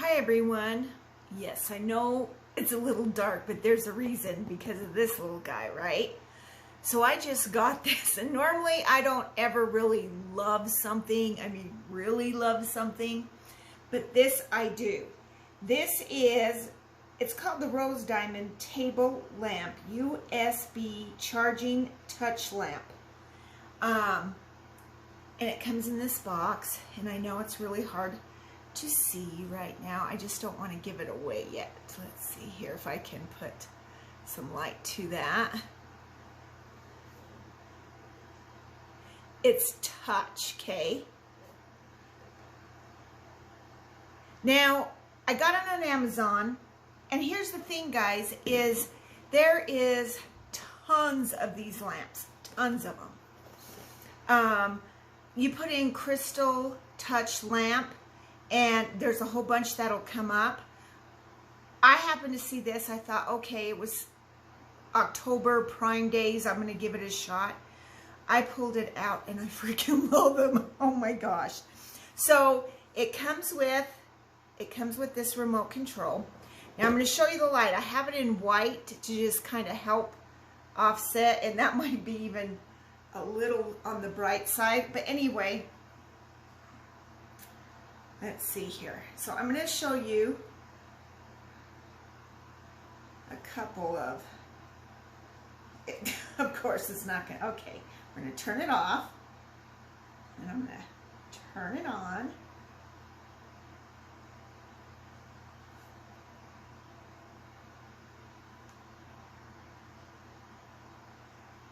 Hi everyone. Yes, I know it's a little dark, but there's a reason because of this little guy, right? So I just got this, and normally I don't ever really love something. I mean, really love something, but this I do. It's called the Rose Diamond Table Lamp, USB charging touch lamp. And it comes in this box, and I know it's really hard to see right now. I just don't want to give it away yet. Let's see here if I can put some light to that. It's touch, okay? Now, I got it on Amazon, and here's the thing, guys, is there is tons of these lamps, tons of them. You put in crystal touch lamp, and there's a whole bunch that'll come up. I happened to see this. I thought, okay, it was October Prime Days. I'm going to give it a shot. I pulled it out, and I freaking love them. Oh my gosh. So it comes with this remote control. Now I'm going to show you the light. I have it in white to just kind of help offset, and that might be even a little on the bright side. But anyway, let's see here. So I'm going to show you a couple of, of course it's not going to, okay, we're going to turn it off, and I'm going to turn it on.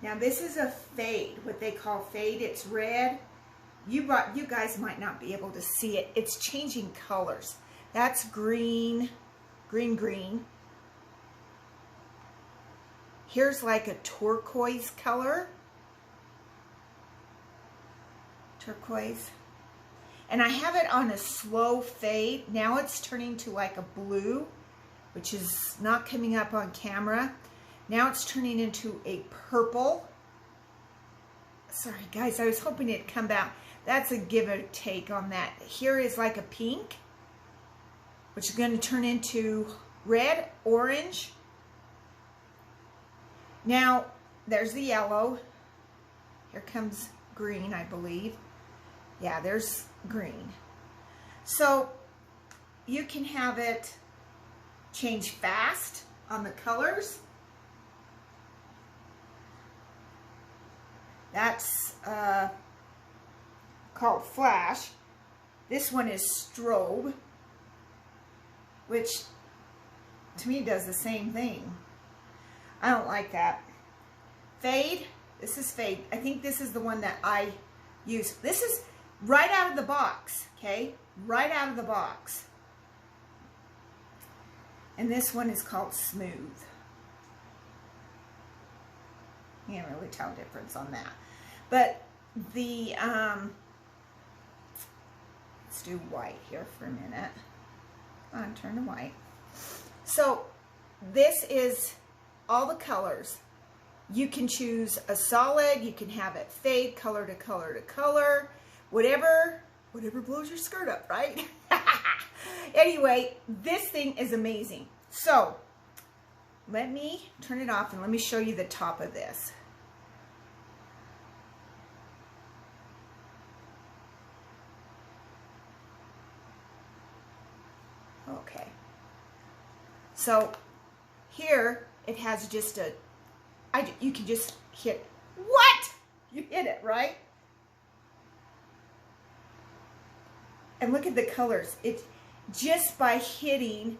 Now this is a fade, what they call fade. It's red. You guys might not be able to see it. It's changing colors. That's green, green. Here's like a turquoise color. Turquoise. And I have it on a slow fade. Now it's turning to like a blue, which is not coming up on camera. Now it's turning into a purple. Sorry guys, I was hoping it'd come out. That's a give or take on that. Here is like a pink, which is going to turn into red, orange. Now, there's the yellow. Here comes green, I believe. Yeah, there's green. So, you can have it change fast on the colors. That's called flash. This one is strobe, which to me does the same thing. I don't like that. Fade, this is fade. I think this is the one that I use. This is right out of the box, okay? Right out of the box. And this one is called smooth. You can't really tell the difference on that. But the, let's do white here for a minute. Come on, turn to white. So this is all the colors. You can choose a solid, you can have it fade, color to color to color, whatever blows your skirt up, right? Anyway, this thing is amazing. So let me turn it off and let me show you the top of this. Okay. So here it has just a, you can just hit, what? You hit it, right? And look at the colors. It's just by hitting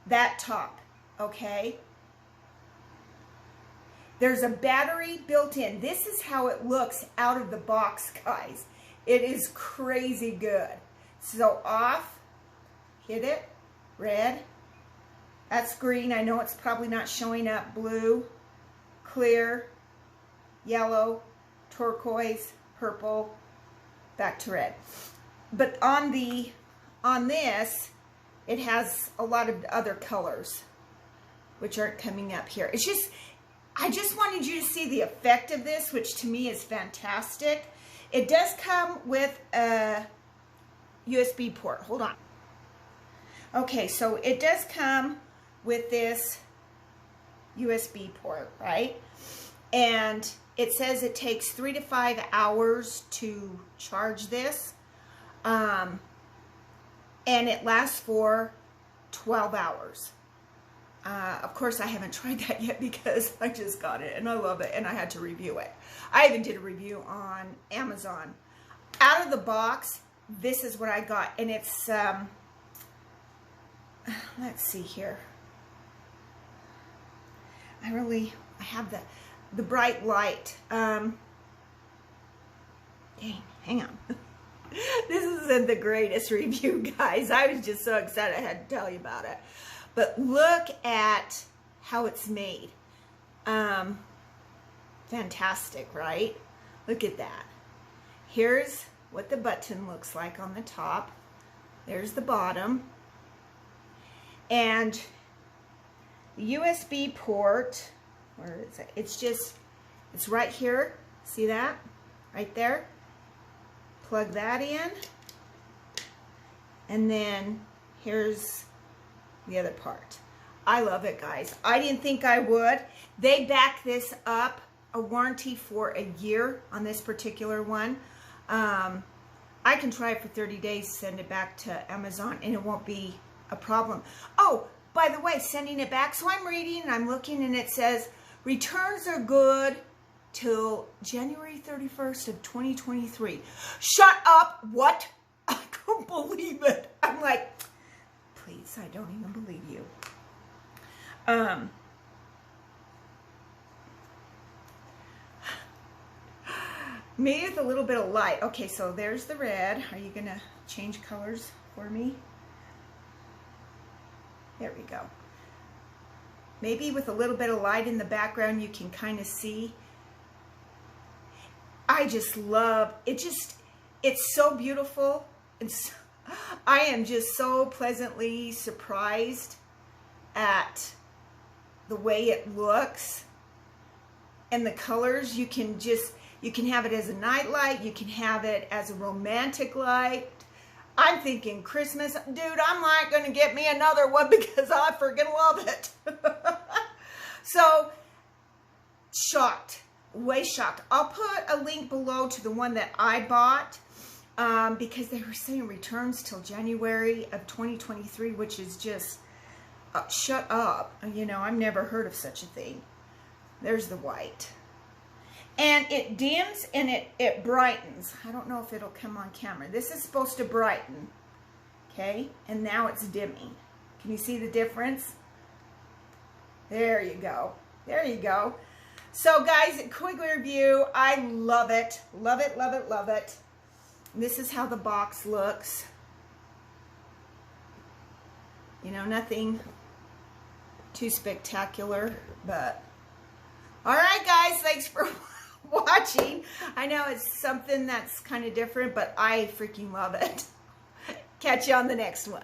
that top, okay? There's a battery built in. This is how it looks out of the box, guys. It is crazy good. So off, hit it, red. That's green. I know it's probably not showing up. Blue, clear, yellow, turquoise, purple, back to red. But on this, it has a lot of other colors, which aren't coming up here. It's just, I just wanted you to see the effect of this, which to me is fantastic. It does come with a USB port. Hold on. Okay, so it does come with this USB port, right? And it says it takes 3 to 5 hours to charge this. And it lasts for 12 hours. Of course, I haven't tried that yet because I just got it and I love it and I had to review it. I even did a review on Amazon. Out of the box, this is what I got. And it's, let's see here. I have the bright light. Dang, hang on. This isn't the greatest review, guys. I was just so excited I had to tell you about it. But look at how it's made. Fantastic, right? Look at that. Here's what the button looks like on the top. There's the bottom. And the USB port, where is it? It's right here. See that? Right there. Plug that in. And then here's the other part. I love it, guys. I didn't think I would. They back this up, a warranty for a year on this particular one. I can try it for 30 days, send it back to Amazon, and it won't be a problem. Oh, by the way, sending it back. So I'm reading and I'm looking and it says returns are good till January 31st of 2023. Shut up. What? I couldn't believe it. I'm like, please, I don't even believe you. Maybe with a little bit of light. Okay, so there's the red. Are you gonna change colors for me? There we go. Maybe with a little bit of light in the background, you can kind of see. I just love it. It's so beautiful. I am just so pleasantly surprised at the way it looks and the colors. You can have it as a night light. You can have it as a romantic light. I'm thinking Christmas. Dude, I'm not going to get me another one because I freaking love it. So, shocked. Way shocked. I'll put a link below to the one that I bought because they were saying returns till January of 2023, which is just, shut up. You know, I've never heard of such a thing. There's the white. And it dims and it brightens. I don't know if it'll come on camera. This is supposed to brighten. Okay? And now it's dimming. Can you see the difference? There you go. There you go. So guys, quick review. I love it. Love it, love it, love it. This is how the box looks. You know, nothing too spectacular, but all right, guys, thanks for watching. I know it's something that's kind of different, but I freaking love it. Catch you on the next one.